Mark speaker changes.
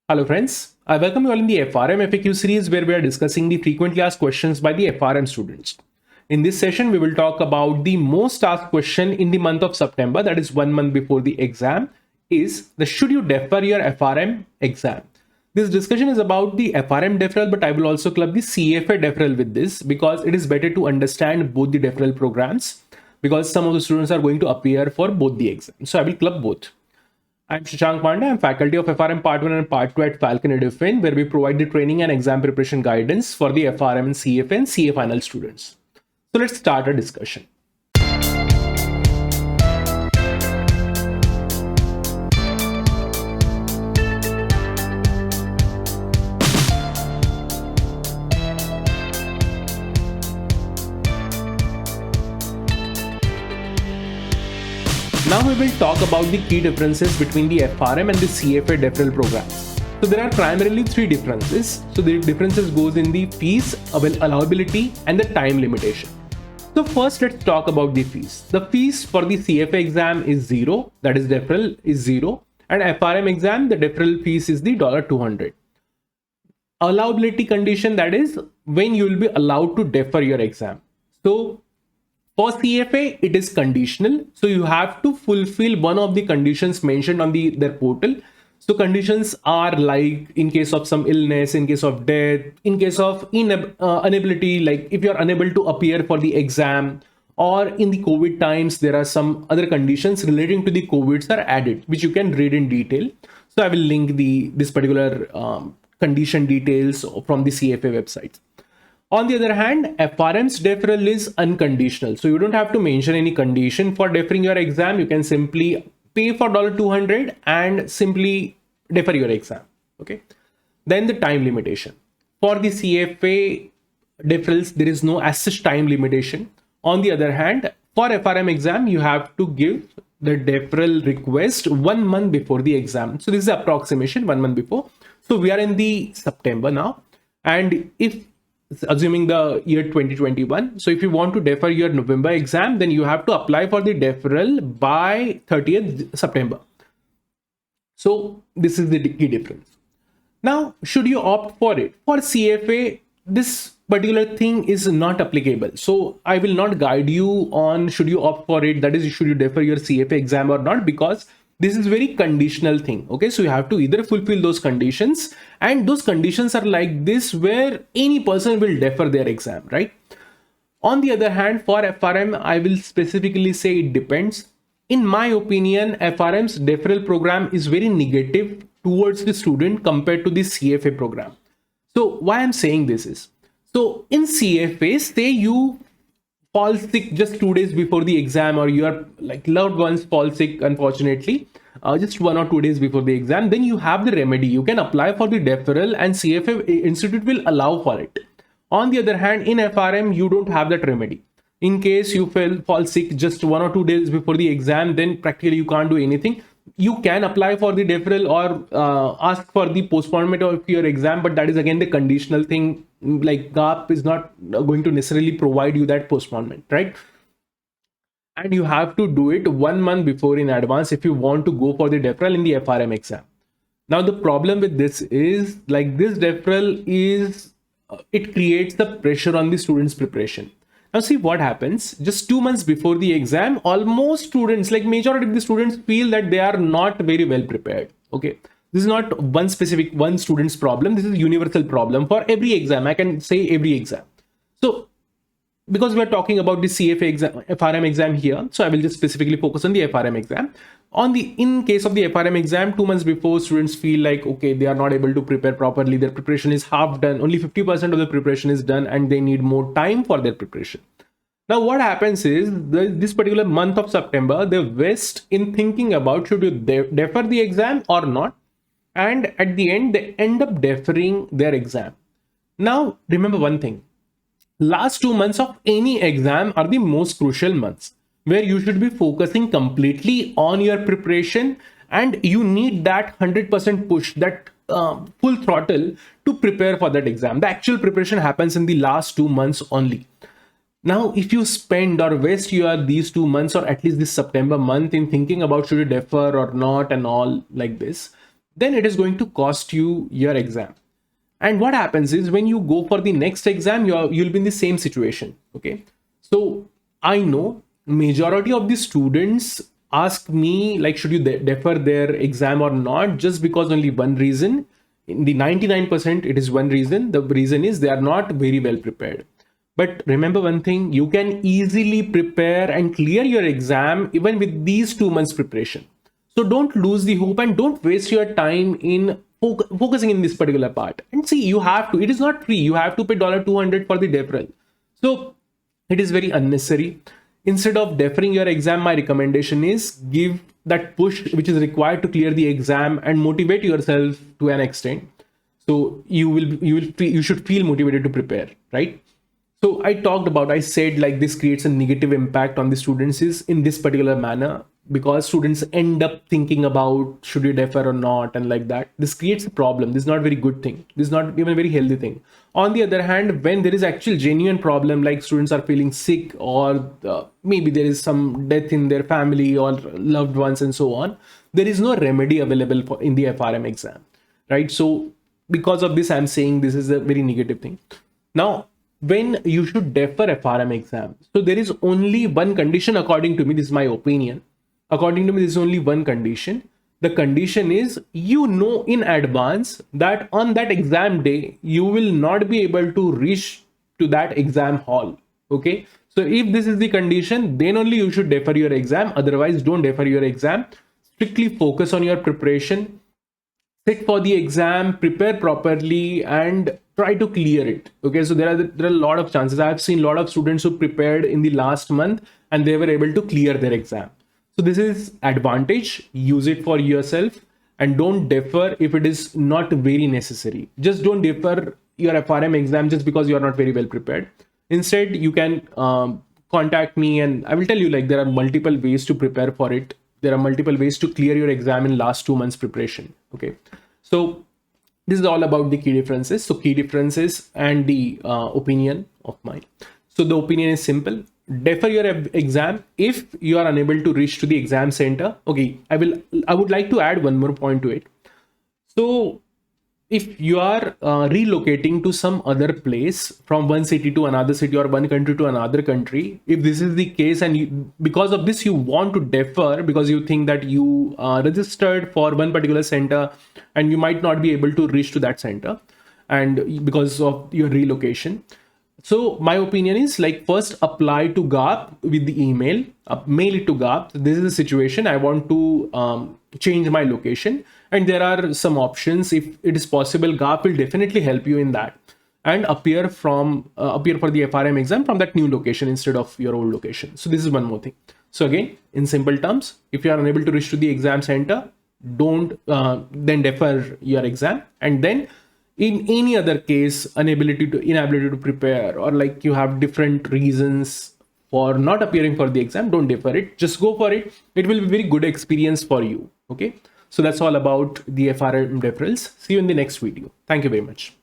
Speaker 1: Hello friends, I welcome you all in the FRM FAQ series where we are discussing the frequently asked questions by the FRM students. In this session, we will talk about the most asked question in the month of September, that is 1 month before the exam, is the should you defer your FRM exam? This discussion is about the FRM deferral, but I will also club the CFA deferral with this because it is better to understand both the deferral programs because some of the students are going to appear for both the exams. So I will club both. I'm Shashank Pandey. I'm faculty of FRM Part I and Part II at Falcon Edufin, where we provide the training and exam preparation guidance for the FRM and CFA and CA final students. So let's start our discussion. Now we will talk about the key differences between the FRM and the CFA deferral programs. So there are primarily three differences. So the differences goes in the fees, allowability, and the time limitation. So first let's talk about the fees. The fees for the CFA exam is zero, that is deferral is zero, and FRM exam the deferral fees is the $200. Allowability condition, that is when you will be allowed to defer your exam. So for CFA, it is conditional. So you have to fulfill one of the conditions mentioned on their portal. So conditions are like in case of some illness, in case of death, in case of inability, like if you're unable to appear for the exam, or in the COVID times, there are some other conditions relating to the COVIDs are added, which you can read in detail. So I will link this particular condition details from the CFA website. On the other hand, FRM's deferral is unconditional. So you don't have to mention any condition for deferring your exam. You can simply pay for $200 and simply defer your exam. Okay. Then the time limitation. For the CFA deferrals, there is no as such time limitation. On the other hand, for FRM exam, you have to give the deferral request 1 month before the exam. So this is approximation 1 month before. So we are in the September now. And if assuming the year 2021, so if you want to defer your November exam, then you have to apply for the deferral by 30th September. So this is the key difference. Now, should you opt for it? For CFA, this particular thing is not applicable. So I will not guide you on should you opt for it, that is should you defer your CFA exam or not, because this is very conditional thing. Okay, so you have to either fulfill those conditions, and those conditions are like this where any person will defer their exam, right? On the other hand, for FRM, I will specifically say it depends. In my opinion, FRM's deferral program is very negative towards the student compared to the CFA program. So why I'm saying this is, so in CFA, say you fall sick just 2 days before the exam, or your like loved ones fall sick unfortunately just 1 or 2 days before the exam, then you have the remedy. You can apply for the deferral and CFA institute will allow for it. On the other hand, in FRM, you don't have that remedy. In case you fall sick just 1 or 2 days before the exam, then practically you can't do anything. You can apply for the deferral or ask for the postponement of your exam, but that is again the conditional thing. Like GAP is not going to necessarily provide you that postponement, right? And you have to do it 1 month before in advance if you want to go for the deferral in the FRM exam. Now the problem with this is like this deferral is it creates the pressure on the students' preparation. Now see what happens, just 2 months before the exam, almost students, like majority of the students feel that they are not very well prepared. Okay. This is not one student's problem. This is a universal problem for every exam. I can say every exam. So because we're talking about the CFA exam, FRM exam here, so I will just specifically focus on the FRM exam. In case of the FRM exam, 2 months before, students feel like, okay, they are not able to prepare properly. Their preparation is half done. Only 50% of the preparation is done and they need more time for their preparation. Now, what happens is this particular month of September, they waste in thinking about should you defer the exam or not. And at the end, they end up deferring their exam. Now, remember one thing. Last 2 months of any exam are the most crucial months where you should be focusing completely on your preparation, and you need that 100% push, that full throttle to prepare for that exam. The actual preparation happens in the last 2 months only. Now, if you spend or waste these 2 months or at least this September month in thinking about should you defer or not and all like this, then it is going to cost you your exam. And what happens is when you go for the next exam, you'll be in the same situation. Okay, so I know majority of the students ask me like, should you defer their exam or not, just because only one reason. In the 99%, it is one reason. The reason is they are not very well prepared. But remember one thing, you can easily prepare and clear your exam even with these 2 months preparation. So don't lose the hope and don't waste your time in focusing in this particular part. And see, you have to, it is not free. You have to pay $200 for the deferral. So it is very unnecessary. Instead of deferring your exam, my recommendation is give that push which is required to clear the exam and motivate yourself to an extent. So you should feel motivated to prepare, right? So I said like this creates a negative impact on the students is in this particular manner, because students end up thinking about should you defer or not, and like that. This creates a problem. This is not a very good thing. This is not even a very healthy thing. On the other hand, when there is actual genuine problem, like students are feeling sick, or maybe there is some death in their family or loved ones and so on, there is no remedy available in the FRM exam, right? So because of this, I'm saying this is a very negative thing. Now, when you should defer FRM exam, so there is only one condition according to me. This is my opinion. According to me, there is only one condition. The condition is, you know in advance that on that exam day, you will not be able to reach to that exam hall. Okay. So if this is the condition, then only you should defer your exam. Otherwise, don't defer your exam. Strictly focus on your preparation. Sit for the exam, prepare properly, and try to clear it. Okay, so there are a lot of chances. I have seen a lot of students who prepared in the last month and they were able to clear their exam. So this is advantage. Use it for yourself and don't defer if it is not very necessary. Just don't defer your FRM exam just because you are not very well prepared. Instead, you can contact me and I will tell you like there are multiple ways to prepare for it. There are multiple ways to clear your exam in last 2 months preparation. Okay, so this is all about the key differences. So key differences and the opinion of mine. So the opinion is simple. Defer your exam if you are unable to reach to the exam center. Okay, I would like to add one more point to it. So if you are relocating to some other place from one city to another city or one country to another country, if this is the case and because of this you want to defer because you think that you registered for one particular center and you might not be able to reach to that center and because of your relocation. So my opinion is like first apply to GAP with the email, mail it to GAP. This is the situation. I want to change my location. And there are some options. If it is possible, GAP will definitely help you in that and appear for the FRM exam from that new location instead of your old location. So this is one more thing. So again, in simple terms, if you are unable to reach to the exam center, don't then defer your exam. And then in any other case, inability to prepare, or like you have different reasons for not appearing for the exam, don't defer it. Just go for it. It will be a very good experience for you. Okay. So that's all about the FRM deferrals. See you in the next video. Thank you very much.